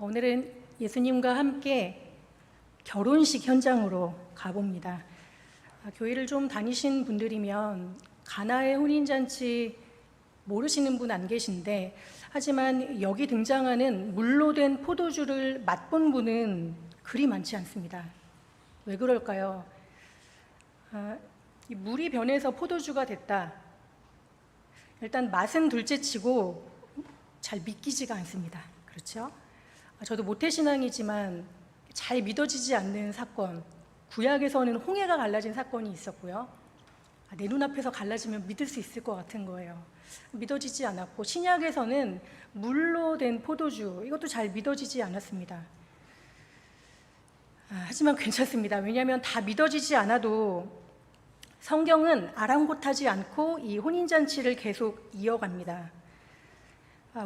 오늘은 예수님과 함께 결혼식 현장으로 가봅니다. 교회를 좀 다니신 분들이면 가나의 혼인잔치 모르시는 분 안 계신데, 하지만 여기 등장하는 물로 된 포도주를 맛본 분은 그리 많지 않습니다. 왜 그럴까요? 이 물이 변해서 포도주가 됐다. 일단 맛은 둘째치고 잘 믿기지가 않습니다. 그렇죠? 저도 모태신앙이지만 잘 믿어지지 않는 사건, 구약에서는 홍해가 갈라진 사건이 있었고요. 내 눈앞에서 갈라지면 믿을 수 있을 것 같은 거예요. 믿어지지 않았고, 신약에서는 물로 된 포도주, 이것도 잘 믿어지지 않았습니다. 하지만 괜찮습니다. 왜냐하면 다 믿어지지 않아도 성경은 아랑곳하지 않고 이 혼인잔치를 계속 이어갑니다.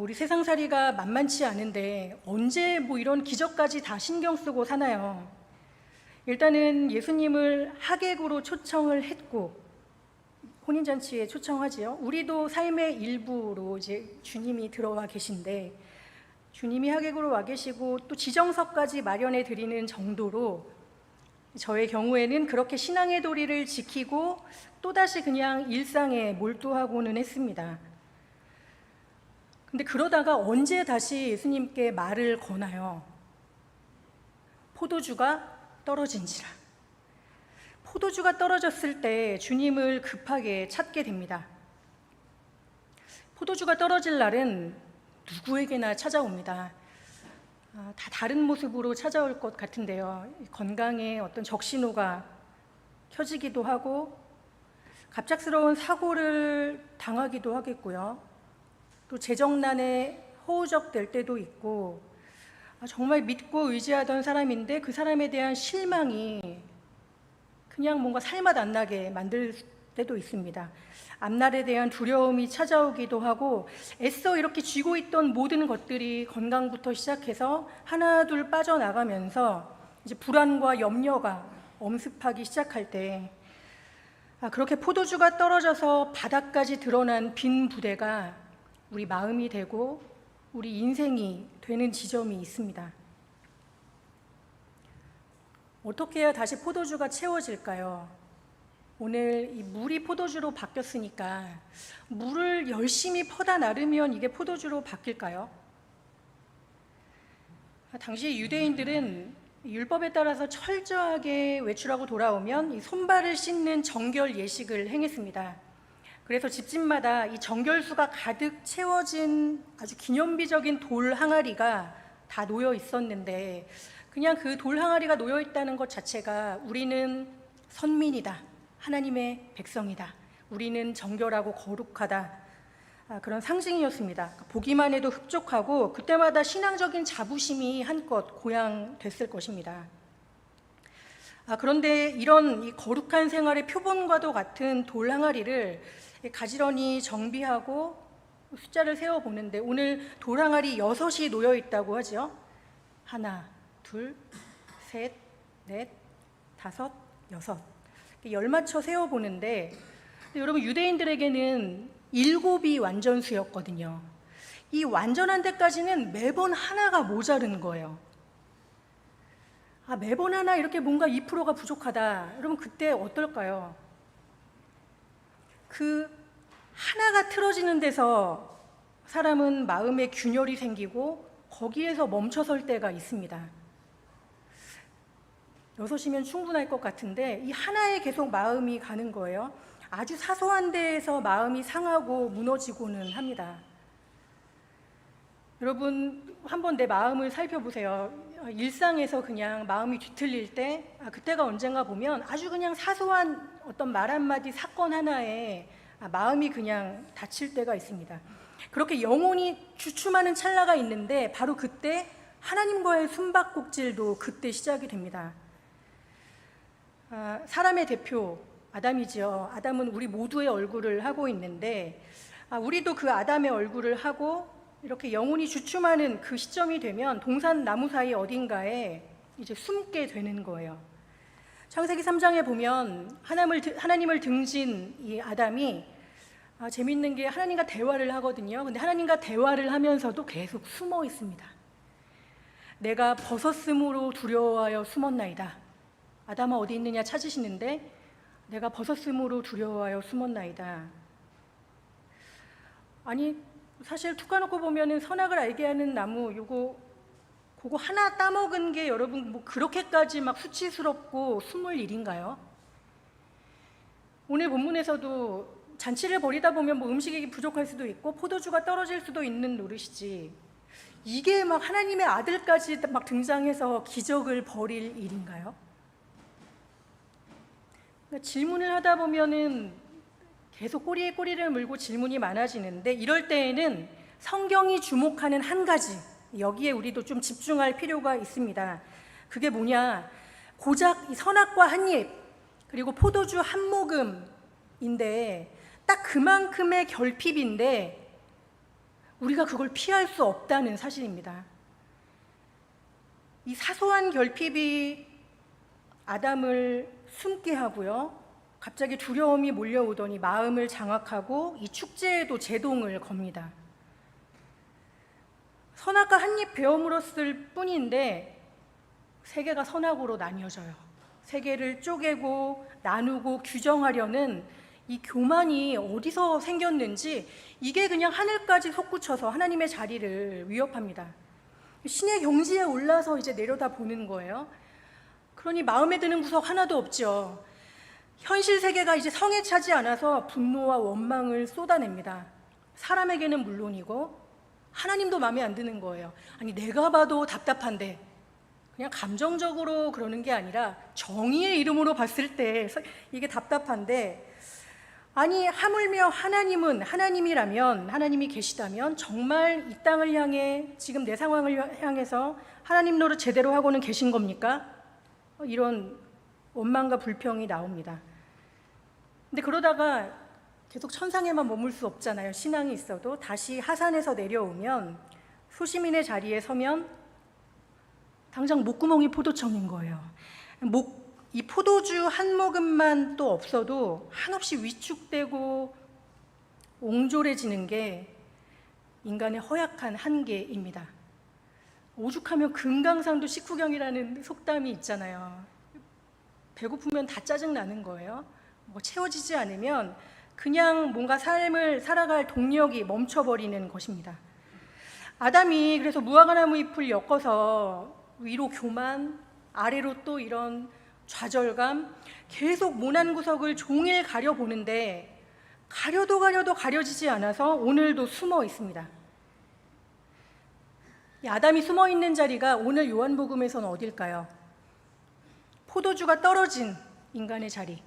우리 세상살이가 만만치 않은데 언제 이런 기적까지 다 신경 쓰고 사나요? 일단은 예수님을 하객으로 초청을 했고, 혼인잔치에 초청하지요. 우리도 삶의 일부로 이제 주님이 들어와 계신데, 주님이 하객으로 와 계시고 또 지정석까지 마련해 드리는 정도로, 저의 경우에는 그렇게 신앙의 도리를 지키고 또다시 그냥 일상에 몰두하고는 했습니다. 근데 그러다가 언제 다시 예수님께 말을 거나요? 포도주가 떨어진지라. 포도주가 떨어졌을 때 주님을 급하게 찾게 됩니다. 포도주가 떨어질 날은 누구에게나 찾아옵니다. 다 다른 모습으로 찾아올 것 같은데요. 건강에 어떤 적신호가 켜지기도 하고, 갑작스러운 사고를 당하기도 하겠고요. 또 재정난에 허우적될 때도 있고, 정말 믿고 의지하던 사람인데 그 사람에 대한 실망이 그냥 뭔가 살맛 안 나게 만들 때도 있습니다. 앞날에 대한 두려움이 찾아오기도 하고, 애써 이렇게 쥐고 있던 모든 것들이 건강부터 시작해서 하나둘 빠져나가면서 이제 불안과 염려가 엄습하기 시작할 때, 그렇게 포도주가 떨어져서 바닥까지 드러난 빈 부대가 우리 마음이 되고 우리 인생이 되는 지점이 있습니다. 어떻게 해야 다시 포도주가 채워질까요? 오늘 이 물이 포도주로 바뀌었으니까 물을 열심히 퍼다 나르면 이게 포도주로 바뀔까요? 당시 유대인들은 율법에 따라서 철저하게 외출하고 돌아오면 이 손발을 씻는 정결 예식을 행했습니다. 그래서 집집마다 이 정결수가 가득 채워진 아주 기념비적인 돌 항아리가 다 놓여 있었는데, 그냥 그 돌 항아리가 놓여 있다는 것 자체가 우리는 선민이다, 하나님의 백성이다, 우리는 정결하고 거룩하다, 그런 상징이었습니다. 보기만 해도 흡족하고 그때마다 신앙적인 자부심이 한껏 고양됐을 것입니다. 그런데 이런 이 거룩한 생활의 표본과도 같은 돌 항아리를 가지런히 정비하고 숫자를 세어보는데, 오늘 돌 항아리 6이 놓여 있다고 하죠. 하나, 둘, 셋, 넷, 다섯, 여섯. 열맞춰 세어보는데, 여러분, 유대인들에게는 7이 완전수였거든요. 이 완전한 데까지는 매번 하나가 모자른 거예요. 매번 하나 이렇게 뭔가 2%가 부족하다. 여러분, 그때 어떨까요? 그 하나가 틀어지는 데서 사람은 마음에 균열이 생기고 거기에서 멈춰설 때가 있습니다. 6이면 충분할 것 같은데 이 하나에 계속 마음이 가는 거예요. 아주 사소한 데에서 마음이 상하고 무너지고는 합니다. 여러분, 한번 내 마음을 살펴보세요. 일상에서 그냥 마음이 뒤틀릴 때, 그때가 언젠가 보면 아주 그냥 사소한 어떤 말 한마디, 사건 하나에 마음이 그냥 다칠 때가 있습니다. 그렇게 영혼이 주춤하는 찰나가 있는데, 바로 그때 하나님과의 숨바꼭질도 그때 시작이 됩니다. 사람의 대표 아담이죠. 아담은 우리 모두의 얼굴을 하고 있는데, 우리도 그 아담의 얼굴을 하고 이렇게 영혼이 주춤하는 그 시점이 되면 동산 나무 사이 어딘가에 이제 숨게 되는 거예요. 창세기 3장에 보면 하나님을 등진 이 아담이 재밌는 게 하나님과 대화를 하거든요. 근데 하나님과 대화를 하면서도 계속 숨어 있습니다. 내가 벗었으므로 두려워하여 숨었나이다. 아담아 어디 있느냐 찾으시는데 내가 벗었으므로 두려워하여 숨었나이다. 아니 사실 툭 까놓고 보면은 선악을 알게 하는 나무 그거 하나 따먹은 게 여러분 뭐 그렇게까지 막 수치스럽고 숨을 일인가요? 오늘 본문에서도 잔치를 벌이다 보면 뭐 음식이 부족할 수도 있고 포도주가 떨어질 수도 있는 노릇이지, 이게 막 하나님의 아들까지 막 등장해서 기적을 벌일 일인가요? 그러니까 질문을 하다 보면은 계속 꼬리에 꼬리를 물고 질문이 많아지는데, 이럴 때에는 성경이 주목하는 한 가지, 여기에 우리도 좀 집중할 필요가 있습니다. 그게 뭐냐, 고작 이 선악과 한 입 그리고 포도주 한 모금인데 딱 그만큼의 결핍인데 우리가 그걸 피할 수 없다는 사실입니다. 이 사소한 결핍이 아담을 숨게 하고요, 갑자기 두려움이 몰려오더니 마음을 장악하고 이 축제에도 제동을 겁니다. 선악과 한 입 베어물었을 뿐인데 세계가 선악으로 나뉘어져요. 세계를 쪼개고 나누고 규정하려는 이 교만이 어디서 생겼는지, 이게 그냥 하늘까지 솟구쳐서 하나님의 자리를 위협합니다. 신의 경지에 올라서 이제 내려다 보는 거예요. 그러니 마음에 드는 구석 하나도 없죠. 현실 세계가 이제 성에 차지 않아서 분노와 원망을 쏟아냅니다. 사람에게는 물론이고 하나님도 마음에 안 드는 거예요. 아니 내가 봐도 답답한데, 그냥 감정적으로 그러는 게 아니라 정의의 이름으로 봤을 때 이게 답답한데, 아니 하물며 하나님이라면, 하나님이 계시다면 정말 이 땅을 향해, 지금 내 상황을 향해서 하나님 노릇 제대로 하고는 계신 겁니까? 이런 원망과 불평이 나옵니다. 근데 그러다가 계속 천상에만 머물 수 없잖아요. 신앙이 있어도 다시 하산에서 내려오면, 소시민의 자리에 서면 당장 목구멍이 포도청인 거예요. 이 포도주 한 모금만 또 없어도 한없이 위축되고 옹졸해지는 게 인간의 허약한 한계입니다. 오죽하면 금강산도 식후경이라는 속담이 있잖아요. 배고프면 다 짜증나는 거예요. 뭐 채워지지 않으면 그냥 뭔가 삶을 살아갈 동력이 멈춰버리는 것입니다. 아담이 그래서 무화과나무 잎을 엮어서 위로 교만, 아래로 또 이런 좌절감, 계속 모난 구석을 종일 가려보는데 가려도 가려지지 않아서 오늘도 숨어 있습니다. 이 아담이 숨어 있는 자리가 오늘 요한복음에서는 어딜까요? 포도주가 떨어진 인간의 자리.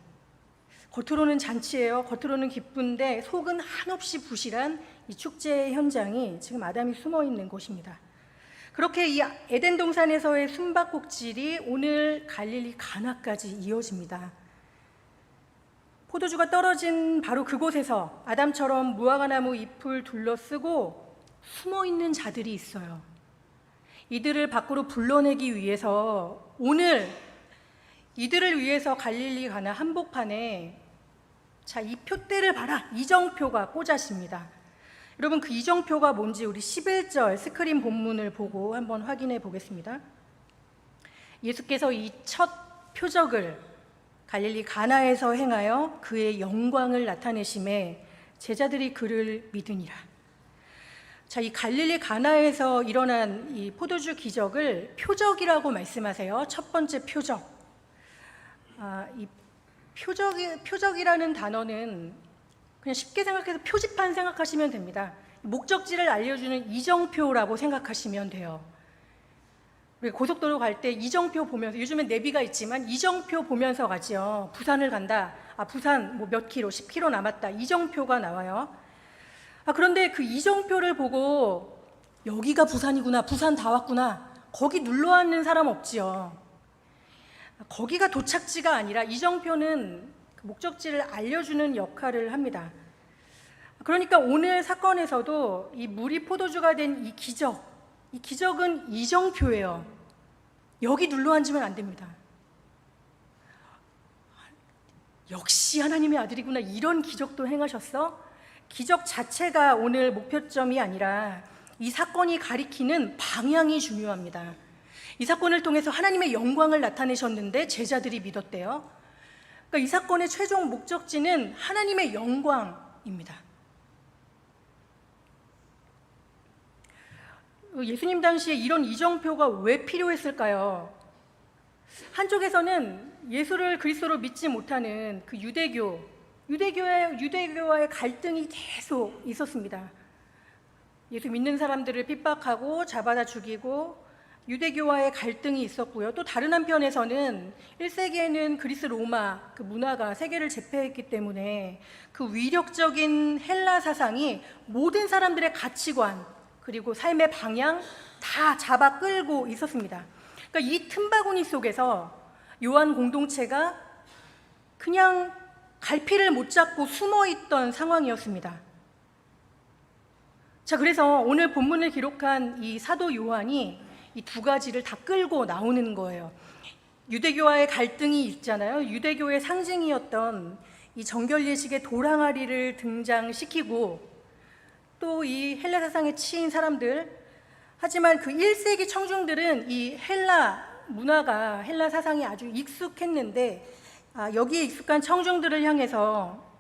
겉으로는 잔치예요. 겉으로는 기쁜데 속은 한없이 부실한 이 축제의 현장이 지금 아담이 숨어 있는 곳입니다. 그렇게 이 에덴 동산에서의 숨바꼭질이 오늘 갈릴리 가나까지 이어집니다. 포도주가 떨어진 바로 그곳에서 아담처럼 무화과나무 잎을 둘러쓰고 숨어 있는 자들이 있어요. 이들을 밖으로 불러내기 위해서 오늘 이들을 위해서 갈릴리 가나 한복판에, 자, 이 표대를 봐라, 이정표가 꽂아집니다. 여러분 그 이정표가 뭔지 우리 11절 스크린 본문을 보고 한번 확인해 보겠습니다. 예수께서 이 첫 표적을 갈릴리 가나에서 행하여 그의 영광을 나타내심에 제자들이 그를 믿으니라. 자, 이 갈릴리 가나에서 일어난 이 포도주 기적을 표적이라고 말씀하세요. 첫 번째 표적. 이 표적이라는 단어는 그냥 쉽게 생각해서 표지판 생각하시면 됩니다. 목적지를 알려주는 이정표라고 생각하시면 돼요. 우리 고속도로 갈 때 이정표 보면서, 요즘엔 내비가 있지만 이정표 보면서 가죠. 부산을 간다. 부산 뭐 몇 킬로, 10킬로 남았다. 이정표가 나와요. 그런데 그 이정표를 보고 여기가 부산이구나, 부산 다 왔구나, 거기 눌러 앉는 사람 없지요. 거기가 도착지가 아니라 이정표는 목적지를 알려주는 역할을 합니다. 그러니까 오늘 사건에서도 이 물이 포도주가 된 이 기적은 이정표예요. 여기 눌러 앉으면 안 됩니다. 역시 하나님의 아들이구나, 이런 기적도 행하셨어? 기적 자체가 오늘 목표점이 아니라 이 사건이 가리키는 방향이 중요합니다. 이 사건을 통해서 하나님의 영광을 나타내셨는데 제자들이 믿었대요. 그러니까 이 사건의 최종 목적지는 하나님의 영광입니다. 예수님 당시에 이런 이정표가 왜 필요했을까요? 한쪽에서는 예수를 그리스도로 믿지 못하는 그 유대교와의 갈등이 계속 있었습니다. 예수 믿는 사람들을 핍박하고 잡아다 죽이고 유대교와의 갈등이 있었고요. 또 다른 한편에서는 1세기에는 그리스 로마 그 문화가 세계를 제패했기 때문에 그 위력적인 헬라 사상이 모든 사람들의 가치관 그리고 삶의 방향 다 잡아 끌고 있었습니다. 그러니까 이 틈바구니 속에서 요한 공동체가 그냥 갈피를 못 잡고 숨어 있던 상황이었습니다. 자, 그래서 오늘 본문을 기록한 이 사도 요한이 이 두 가지를 다 끌고 나오는 거예요. 유대교와의 갈등이 있잖아요. 유대교의 상징이었던 이 정결 예식의 도랑아리를 등장시키고 또 이 헬라 사상에 치인 사람들, 하지만 그 1세기 청중들은 이 헬라 문화가 헬라 사상이 아주 익숙했는데 여기에 익숙한 청중들을 향해서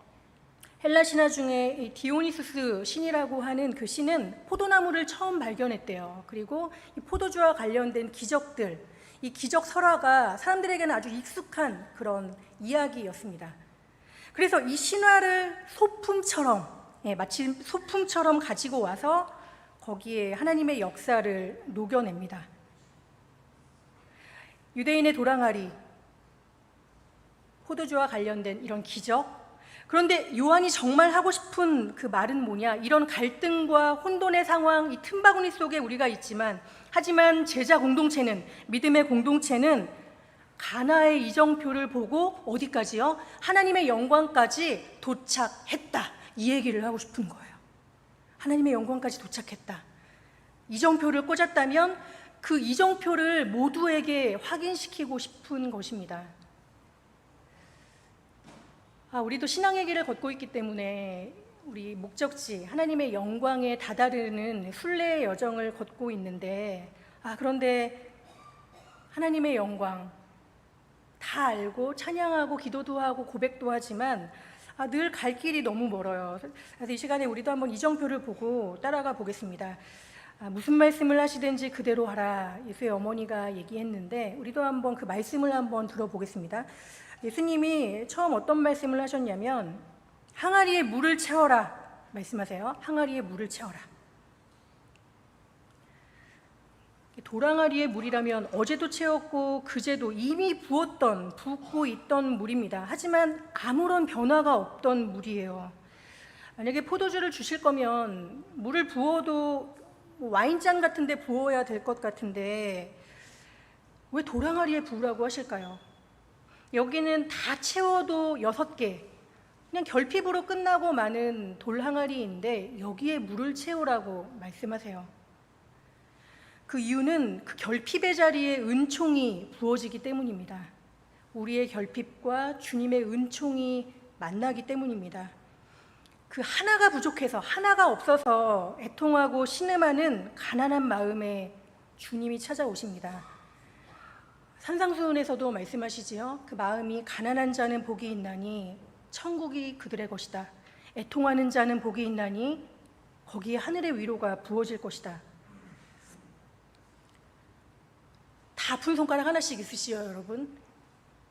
헬라 신화 중에 이 디오니수스 신이라고 하는 그 신은 포도나무를 처음 발견했대요. 그리고 이 포도주와 관련된 기적들, 이 기적 설화가 사람들에게는 아주 익숙한 그런 이야기였습니다. 그래서 이 신화를 소품처럼, 마치 소품처럼 가지고 와서 거기에 하나님의 역사를 녹여냅니다. 유대인의 도랑아리, 포도주와 관련된 이런 기적. 그런데 요한이 정말 하고 싶은 그 말은 뭐냐? 이런 갈등과 혼돈의 상황, 이 틈바구니 속에 우리가 있지만, 하지만 제자 공동체는, 믿음의 공동체는 가나의 이정표를 보고 어디까지요? 하나님의 영광까지 도착했다. 이 얘기를 하고 싶은 거예요. 하나님의 영광까지 도착했다. 이정표를 꽂았다면 그 이정표를 모두에게 확인시키고 싶은 것입니다. 우리도 신앙의 길을 걷고 있기 때문에 우리 목적지 하나님의 영광에 다다르는 순례의 여정을 걷고 있는데 그런데 하나님의 영광 다 알고 찬양하고 기도도 하고 고백도 하지만 늘 갈 길이 너무 멀어요. 그래서 이 시간에 우리도 한번 이정표를 보고 따라가 보겠습니다. 무슨 말씀을 하시든지 그대로 하라, 예수의 어머니가 얘기했는데 우리도 한번 그 말씀을 한번 들어보겠습니다. 예수님이 처음 어떤 말씀을 하셨냐면 항아리에 물을 채워라 말씀하세요. 항아리에 물을 채워라. 도랑아리의 물이라면 어제도 채웠고 그제도 이미 붓고 있던 물입니다. 하지만 아무런 변화가 없던 물이에요. 만약에 포도주를 주실 거면 물을 부어도 와인잔 같은 데 부어야 될 것 같은데 왜 도랑아리에 부으라고 하실까요? 여기는 다 채워도 6개, 그냥 결핍으로 끝나고 마는 돌항아리인데 여기에 물을 채우라고 말씀하세요. 그 이유는 그 결핍의 자리에 은총이 부어지기 때문입니다. 우리의 결핍과 주님의 은총이 만나기 때문입니다. 그 하나가 부족해서, 하나가 없어서 애통하고 신음하는 가난한 마음에 주님이 찾아오십니다. 산상수훈에서도 말씀하시지요. 그 마음이 가난한 자는 복이 있나니 천국이 그들의 것이다. 애통하는 자는 복이 있나니 거기에 하늘의 위로가 부어질 것이다. 다 아픈 손가락 하나씩 있으시죠, 여러분?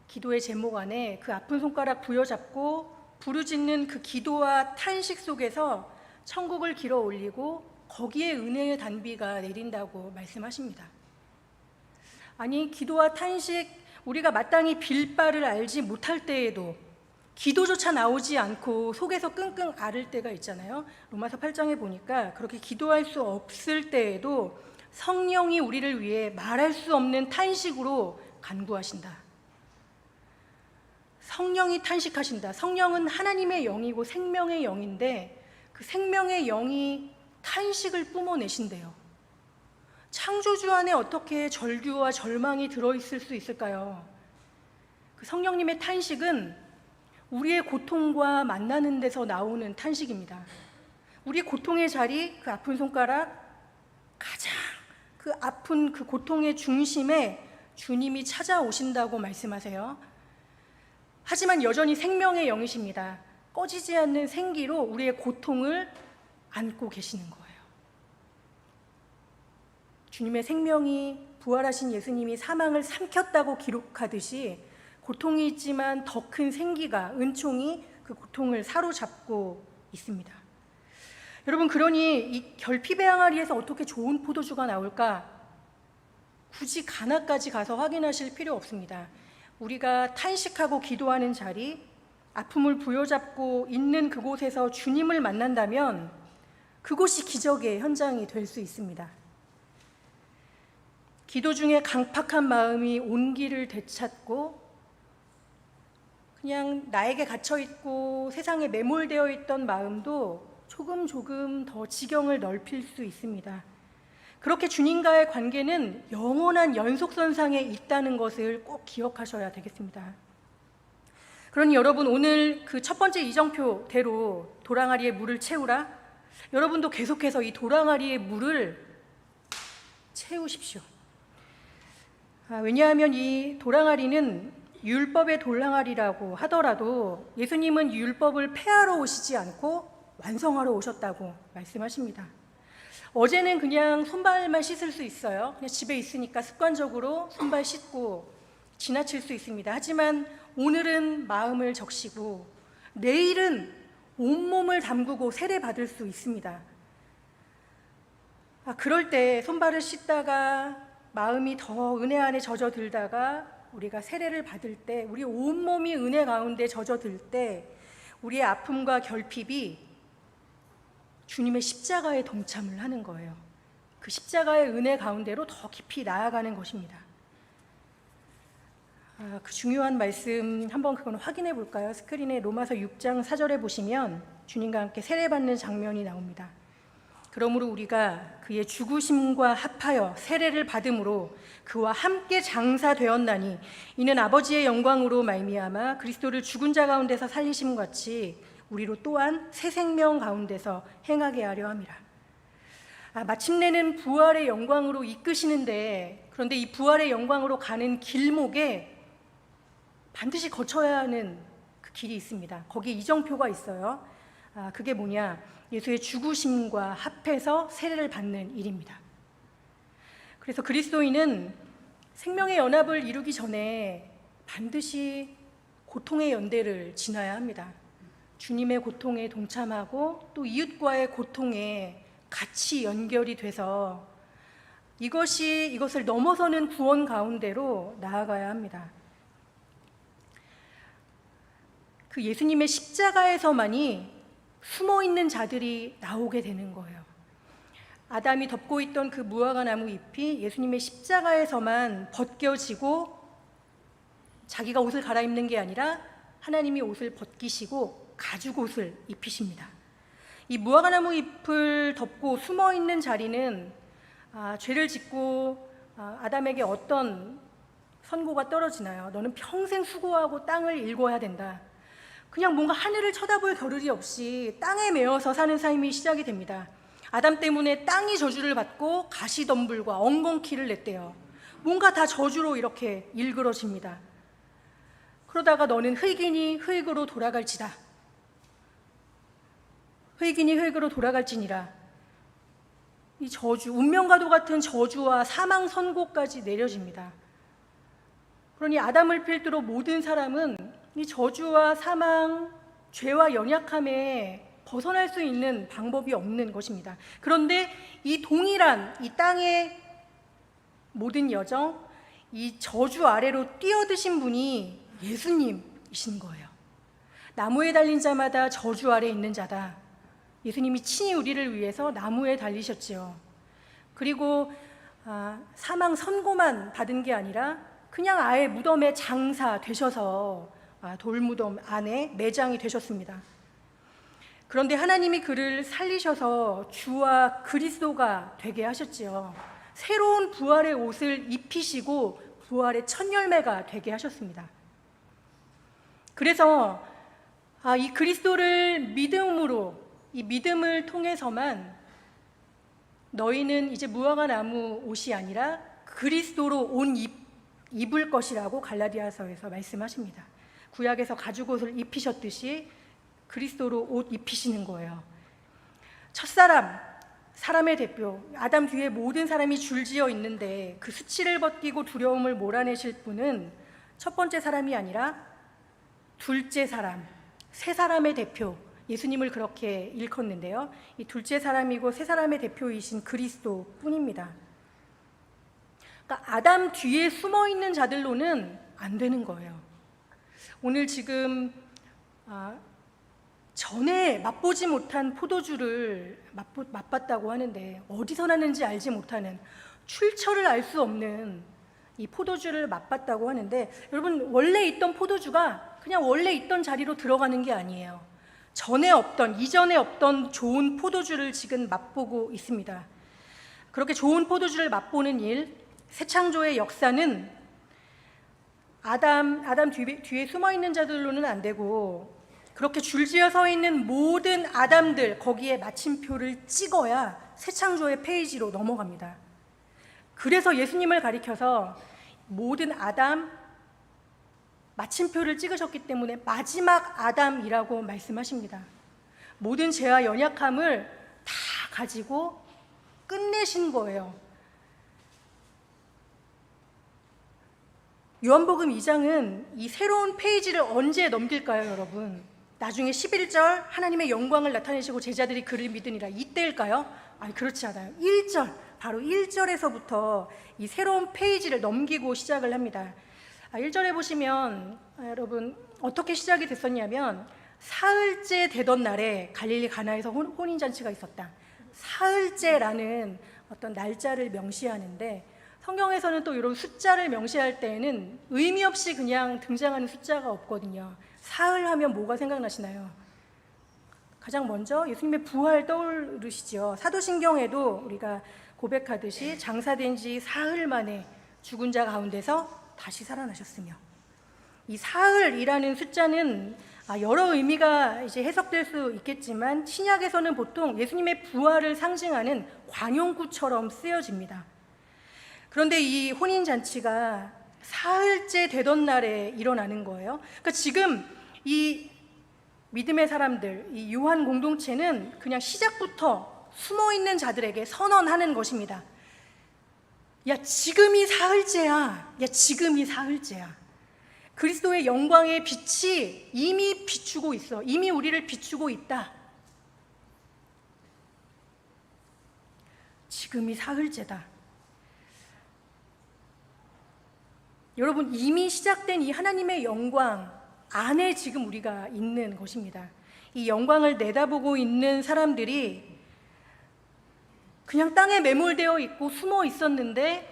기도의 제목 안에 그 아픈 손가락 부여잡고 부르짖는 그 기도와 탄식 속에서 천국을 길어 올리고 거기에 은혜의 단비가 내린다고 말씀하십니다. 아니, 기도와 탄식, 우리가 마땅히 빌 바를 알지 못할 때에도 기도조차 나오지 않고 속에서 끙끙 앓을 때가 있잖아요. 로마서 8장에 보니까 그렇게 기도할 수 없을 때에도 성령이 우리를 위해 말할 수 없는 탄식으로 간구하신다. 성령이 탄식하신다. 성령은 하나님의 영이고 생명의 영인데 그 생명의 영이 탄식을 뿜어내신대요. 창조주 안에 어떻게 절규와 절망이 들어있을 수 있을까요? 그 성령님의 탄식은 우리의 고통과 만나는 데서 나오는 탄식입니다. 우리의 고통의 자리, 그 아픈 손가락, 가장 그 아픈 그 고통의 중심에 주님이 찾아오신다고 말씀하세요. 하지만 여전히 생명의 영이십니다. 꺼지지 않는 생기로 우리의 고통을 안고 계시는 거예요. 주님의 생명이, 부활하신 예수님이 사망을 삼켰다고 기록하듯이 고통이 있지만 더 큰 생기가, 은총이 그 고통을 사로잡고 있습니다. 여러분, 그러니 이 결핍의 항아리에서 어떻게 좋은 포도주가 나올까? 굳이 가나까지 가서 확인하실 필요 없습니다. 우리가 탄식하고 기도하는 자리, 아픔을 부여잡고 있는 그곳에서 주님을 만난다면 그곳이 기적의 현장이 될 수 있습니다. 기도 중에 강팍한 마음이 온기를 되찾고 그냥 나에게 갇혀있고 세상에 매몰되어 있던 마음도 조금 더 지경을 넓힐 수 있습니다. 그렇게 주님과의 관계는 영원한 연속선상에 있다는 것을 꼭 기억하셔야 되겠습니다. 그러니 여러분, 오늘 그 첫 번째 이정표대로 도랑아리에 물을 채우라. 여러분도 계속해서 이 도랑아리에 물을 채우십시오. 왜냐하면 이 도랑아리는 율법의 도랑아리라고 하더라도 예수님은 율법을 폐하러 오시지 않고 완성하러 오셨다고 말씀하십니다. 어제는 그냥 손발만 씻을 수 있어요. 그냥 집에 있으니까 습관적으로 손발 씻고 지나칠 수 있습니다. 하지만 오늘은 마음을 적시고 내일은 온몸을 담그고 세례받을 수 있습니다. 그럴 때 손발을 씻다가 마음이 더 은혜 안에 젖어들다가 우리가 세례를 받을 때, 우리 온몸이 은혜 가운데 젖어들 때 우리의 아픔과 결핍이 주님의 십자가에 동참을 하는 거예요. 그 십자가의 은혜 가운데로 더 깊이 나아가는 것입니다. 그 중요한 말씀 한번 그건 확인해 볼까요? 스크린에 로마서 6장 4절에 보시면 주님과 함께 세례받는 장면이 나옵니다. 그러므로 우리가 그의 죽으심과 합하여 세례를 받음으로 그와 함께 장사되었나니 이는 아버지의 영광으로 말미암아 그리스도를 죽은 자 가운데서 살리심 같이 우리로 또한 새 생명 가운데서 행하게 하려 함이라. 마침내는 부활의 영광으로 이끄시는데, 그런데 이 부활의 영광으로 가는 길목에 반드시 거쳐야 하는 그 길이 있습니다. 거기에 이정표가 있어요. 그게 뭐냐? 예수의 죽으심과 합해서 세례를 받는 일입니다. 그래서 그리스도인은 생명의 연합을 이루기 전에 반드시 고통의 연대를 지나야 합니다. 주님의 고통에 동참하고 또 이웃과의 고통에 같이 연결이 돼서 이것을 넘어서는 구원 가운데로 나아가야 합니다. 그 예수님의 십자가에서만이 숨어있는 자들이 나오게 되는 거예요. 아담이 덮고 있던 그 무화과 나무 잎이 예수님의 십자가에서만 벗겨지고 자기가 옷을 갈아입는 게 아니라 하나님이 옷을 벗기시고 가죽 옷을 입히십니다. 이 무화과 나무 잎을 덮고 숨어있는 자리는 죄를 짓고 아담에게 어떤 선고가 떨어지나요? 너는 평생 수고하고 땅을 일궈야 된다. 그냥 뭔가 하늘을 쳐다볼 겨를이 없이 땅에 매여서 사는 삶이 시작이 됩니다. 아담 때문에 땅이 저주를 받고 가시덤불과 엉겅퀴를 냈대요. 뭔가 다 저주로 이렇게 일그러집니다. 그러다가 너는 흙이니 흙으로 돌아갈지다. 흙이니 흙으로 돌아갈지니라. 이 저주, 운명과도 같은 저주와 사망 선고까지 내려집니다. 그러니 아담을 필두로 모든 사람은 이 저주와 사망, 죄와 연약함에 벗어날 수 있는 방법이 없는 것입니다. 그런데 이 동일한 이 땅의 모든 여정, 이 저주 아래로 뛰어드신 분이 예수님이신 거예요. 나무에 달린 자마다 저주 아래 있는 자다. 예수님이 친히 우리를 위해서 나무에 달리셨지요. 그리고 사망 선고만 받은 게 아니라 그냥 아예 무덤에 장사 되셔서 돌무덤 안에 매장이 되셨습니다. 그런데 하나님이 그를 살리셔서 주와 그리스도가 되게 하셨지요. 새로운 부활의 옷을 입히시고 부활의 첫 열매가 되게 하셨습니다. 그래서 이 그리스도를 믿음으로, 이 믿음을 통해서만 너희는 이제 무화과 나무 옷이 아니라 그리스도로 옷 입을 것이라고 갈라디아서에서 말씀하십니다. 구약에서 가죽옷을 입히셨듯이 그리스도로 옷 입히시는 거예요. 첫사람, 사람의 대표, 아담 뒤에 모든 사람이 줄지어 있는데 그 수치를 벗기고 두려움을 몰아내실 분은 첫 번째 사람이 아니라 둘째 사람, 세 사람의 대표, 예수님을 그렇게 일컫는데요. 이 둘째 사람이고 세 사람의 대표이신 그리스도 뿐입니다. 그러니까 아담 뒤에 숨어 있는 자들로는 안 되는 거예요. 오늘 지금 전에 맛보지 못한 포도주를 맛봤다고 하는데 어디서 나는지 알지 못하는, 출처를 알 수 없는 이 포도주를 맛봤다고 하는데, 여러분, 원래 있던 포도주가 그냥 원래 있던 자리로 들어가는 게 아니에요. 전에 없던, 이전에 없던 좋은 포도주를 지금 맛보고 있습니다. 그렇게 좋은 포도주를 맛보는 일, 새 창조의 역사는 아담 뒤에 숨어 있는 자들로는 안 되고, 그렇게 줄지어 서 있는 모든 아담들, 거기에 마침표를 찍어야 새 창조의 페이지로 넘어갑니다. 그래서 예수님을 가리켜서 모든 아담 마침표를 찍으셨기 때문에 마지막 아담이라고 말씀하십니다. 모든 죄와 연약함을 다 가지고 끝내신 거예요. 요한복음 2장은 이 새로운 페이지를 언제 넘길까요, 여러분? 나중에 11절 하나님의 영광을 나타내시고 제자들이 그를 믿으니라, 이때일까요? 아니, 그렇지 않아요. 1절, 바로 1절에서부터 이 새로운 페이지를 넘기고 시작을 합니다. 1절에 보시면 여러분 어떻게 시작이 됐었냐면, 사흘째 되던 날에 갈릴리 가나에서 혼인잔치가 있었다. 사흘째라는 어떤 날짜를 명시하는데, 성경에서는 또 이런 숫자를 명시할 때에는 의미 없이 그냥 등장하는 숫자가 없거든요. 사흘 하면 뭐가 생각나시나요? 가장 먼저 예수님의 부활 떠오르시죠. 사도신경에도 우리가 고백하듯이 장사된 지 사흘 만에 죽은 자 가운데서 다시 살아나셨으며, 이 사흘이라는 숫자는 여러 의미가 이제 해석될 수 있겠지만, 신약에서는 보통 예수님의 부활을 상징하는 관용구처럼 쓰여집니다. 그런데 이 혼인잔치가 사흘째 되던 날에 일어나는 거예요. 그러니까 지금 이 믿음의 사람들, 이 요한 공동체는 그냥 시작부터 숨어있는 자들에게 선언하는 것입니다. 야, 지금이 사흘째야. 야, 지금이 사흘째야. 그리스도의 영광의 빛이 이미 비추고 있어. 이미 우리를 비추고 있다. 지금이 사흘째다. 여러분, 이미 시작된 이 하나님의 영광 안에 지금 우리가 있는 것입니다. 이 영광을 내다보고 있는 사람들이 그냥 땅에 매몰되어 있고 숨어 있었는데,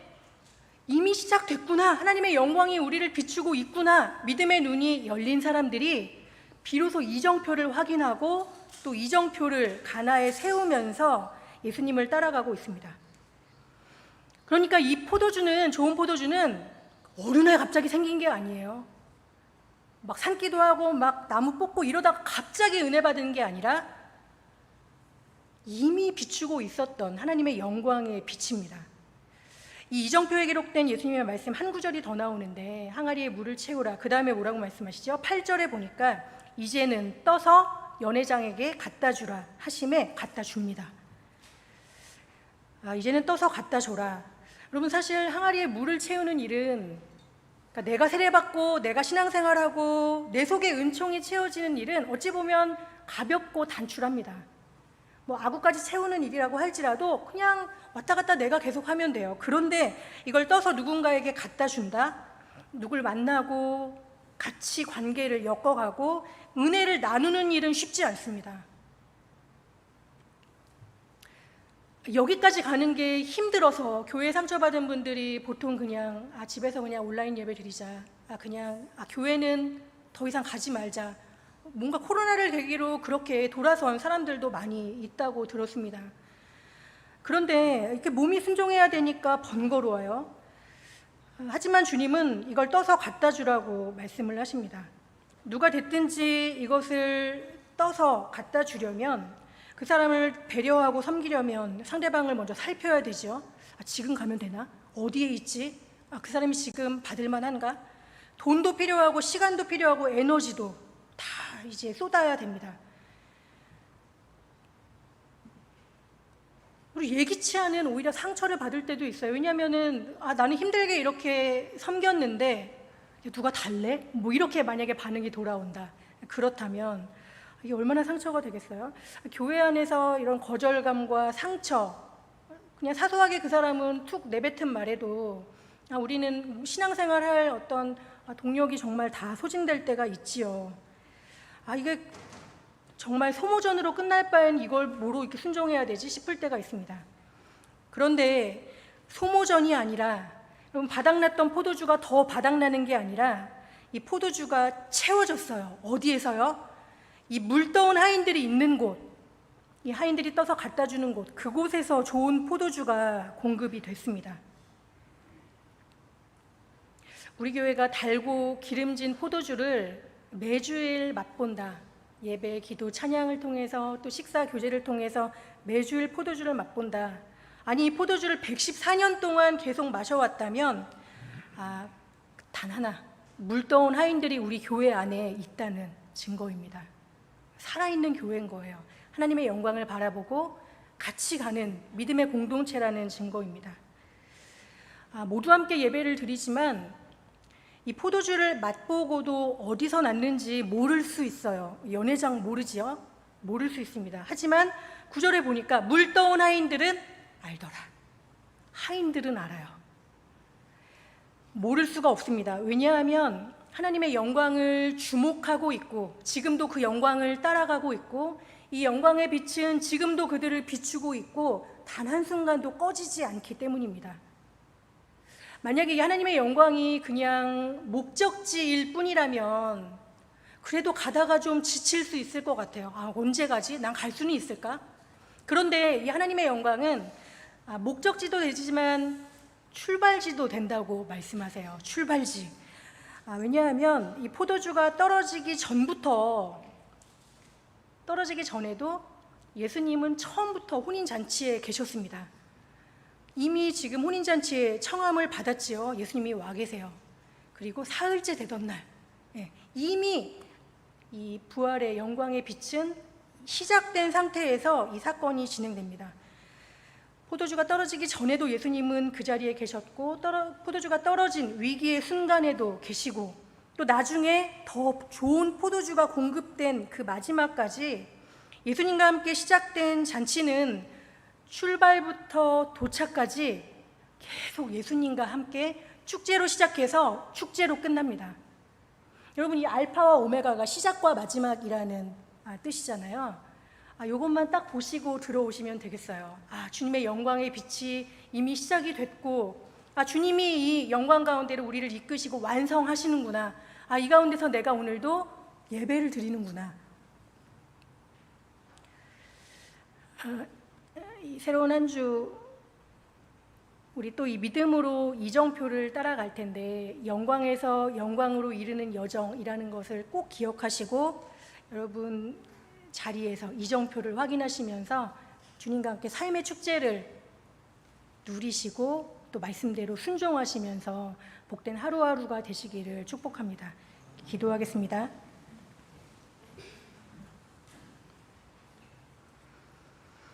이미 시작됐구나, 하나님의 영광이 우리를 비추고 있구나, 믿음의 눈이 열린 사람들이 비로소 이정표를 확인하고 또 이정표를 가나에 세우면서 예수님을 따라가고 있습니다. 그러니까 이 포도주는, 좋은 포도주는 어느 날 갑자기 생긴 게 아니에요. 막 삶기도 하고 막 나무 뽑고 이러다가 갑자기 은혜 받은 게 아니라 이미 비추고 있었던 하나님의 영광의 빛입니다. 이 이정표에 기록된 예수님의 말씀 한 구절이 더 나오는데, 항아리에 물을 채우라, 그 다음에 뭐라고 말씀하시죠? 8절에 보니까 이제는 떠서 연회장에게 갖다 주라 하심에 갖다 줍니다. 이제는 떠서 갖다 줘라. 여러분, 사실 항아리에 물을 채우는 일은, 그러니까 내가 세례받고 내가 신앙생활하고 내 속에 은총이 채워지는 일은 어찌 보면 가볍고 단출합니다. 뭐 아구까지 채우는 일이라고 할지라도 그냥 왔다 갔다 내가 계속 하면 돼요. 그런데 이걸 떠서 누군가에게 갖다 준다, 누굴 만나고 같이 관계를 엮어가고 은혜를 나누는 일은 쉽지 않습니다. 여기까지 가는 게 힘들어서 교회 상처받은 분들이 보통 그냥 집에서 그냥 온라인 예배 드리자, 그냥 교회는 더 이상 가지 말자, 뭔가 코로나를 계기로 그렇게 돌아선 사람들도 많이 있다고 들었습니다. 그런데 이렇게 몸이 순종해야 되니까 번거로워요. 하지만 주님은 이걸 떠서 갖다 주라고 말씀을 하십니다. 누가 됐든지 이것을 떠서 갖다 주려면 그 사람을 배려하고 섬기려면 상대방을 먼저 살펴야 되죠. 지금 가면 되나? 어디에 있지? 그 사람이 지금 받을 만한가? 돈도 필요하고 시간도 필요하고 에너지도 다 이제 쏟아야 됩니다. 그리고 예기치 않은 오히려 상처를 받을 때도 있어요. 왜냐하면은 나는 힘들게 이렇게 섬겼는데 누가 달래? 뭐 이렇게 만약에 반응이 돌아온다. 그렇다면 이게 얼마나 상처가 되겠어요? 교회 안에서 이런 거절감과 상처, 그냥 사소하게 그 사람은 툭 내뱉은 말에도 우리는 신앙생활 할 어떤 동력이 정말 다 소진될 때가 있지요. 이게 정말 소모전으로 끝날 바엔 이걸 뭐로 이렇게 순종해야 되지 싶을 때가 있습니다. 그런데 소모전이 아니라, 여러분, 바닥났던 포도주가 더 바닥나는 게 아니라 이 포도주가 채워졌어요. 어디에서요? 이 물떠온 하인들이 있는 곳, 이 하인들이 떠서 갖다 주는 곳, 그곳에서 좋은 포도주가 공급이 됐습니다. 우리 교회가 달고 기름진 포도주를 매주일 맛본다. 예배, 기도, 찬양을 통해서 또 식사, 교제를 통해서 매주일 포도주를 맛본다. 아니, 이 포도주를 114년 동안 계속 마셔왔다면 단 하나, 물떠온 하인들이 우리 교회 안에 있다는 증거입니다. 살아있는 교회인 거예요. 하나님의 영광을 바라보고 같이 가는 믿음의 공동체라는 증거입니다. 모두 함께 예배를 드리지만 이 포도주를 맛보고도 어디서 났는지 모를 수 있어요. 연회장 모르지요? 모를 수 있습니다. 하지만 9절에 보니까 물떠온 하인들은 알더라. 하인들은 알아요. 모를 수가 없습니다. 왜냐하면 하나님의 영광을 주목하고 있고 지금도 그 영광을 따라가고 있고 이 영광의 빛은 지금도 그들을 비추고 있고 단 한순간도 꺼지지 않기 때문입니다. 만약에 이 하나님의 영광이 그냥 목적지일 뿐이라면 그래도 가다가 좀 지칠 수 있을 것 같아요. 언제 가지? 난 갈 수는 있을까? 그런데 이 하나님의 영광은 목적지도 되지만 출발지도 된다고 말씀하세요. 출발지. 왜냐하면 이 포도주가 떨어지기 전에도 예수님은 처음부터 혼인잔치에 계셨습니다. 이미 지금 혼인잔치에 청함을 받았지요. 예수님이 와 계세요. 그리고 사흘째 되던 날 이미 이 부활의 영광의 빛은 시작된 상태에서 이 사건이 진행됩니다. 포도주가 떨어지기 전에도 예수님은 그 자리에 계셨고 포도주가 떨어진 위기의 순간에도 계시고 또 나중에 더 좋은 포도주가 공급된 그 마지막까지 예수님과 함께 시작된 잔치는 출발부터 도착까지 계속 예수님과 함께 축제로 시작해서 축제로 끝납니다. 여러분, 이 알파와 오메가가 시작과 마지막이라는 뜻이잖아요. 이것만 딱 보시고 들어오시면 되겠어요. 주님의 영광의 빛이 이미 시작이 됐고 주님이 이 영광 가운데로 우리를 이끄시고 완성하시는구나. 이 가운데서 내가 오늘도 예배를 드리는구나. 이 새로운 한 주 우리 또 이 믿음으로 이정표를 따라갈 텐데 영광에서 영광으로 이르는 여정이라는 것을 꼭 기억하시고 여러분 자리에서 이정표를 확인하시면서 주님과 함께 삶의 축제를 누리시고 또 말씀대로 순종하시면서 복된 하루하루가 되시기를 축복합니다. 기도하겠습니다.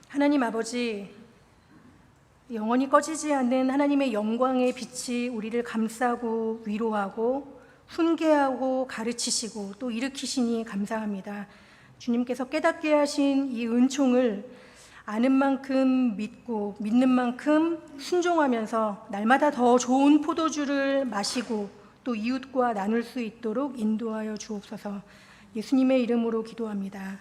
하나님 아버지, 영원히 꺼지지 않는 하나님의 영광의 빛이 우리를 감싸고 위로하고 훈계하고 가르치시고 또 일으키시니 감사합니다. 주님께서 깨닫게 하신 이 은총을 아는 만큼 믿고 믿는 만큼 순종하면서 날마다 더 좋은 포도주를 마시고 또 이웃과 나눌 수 있도록 인도하여 주옵소서. 예수님의 이름으로 기도합니다.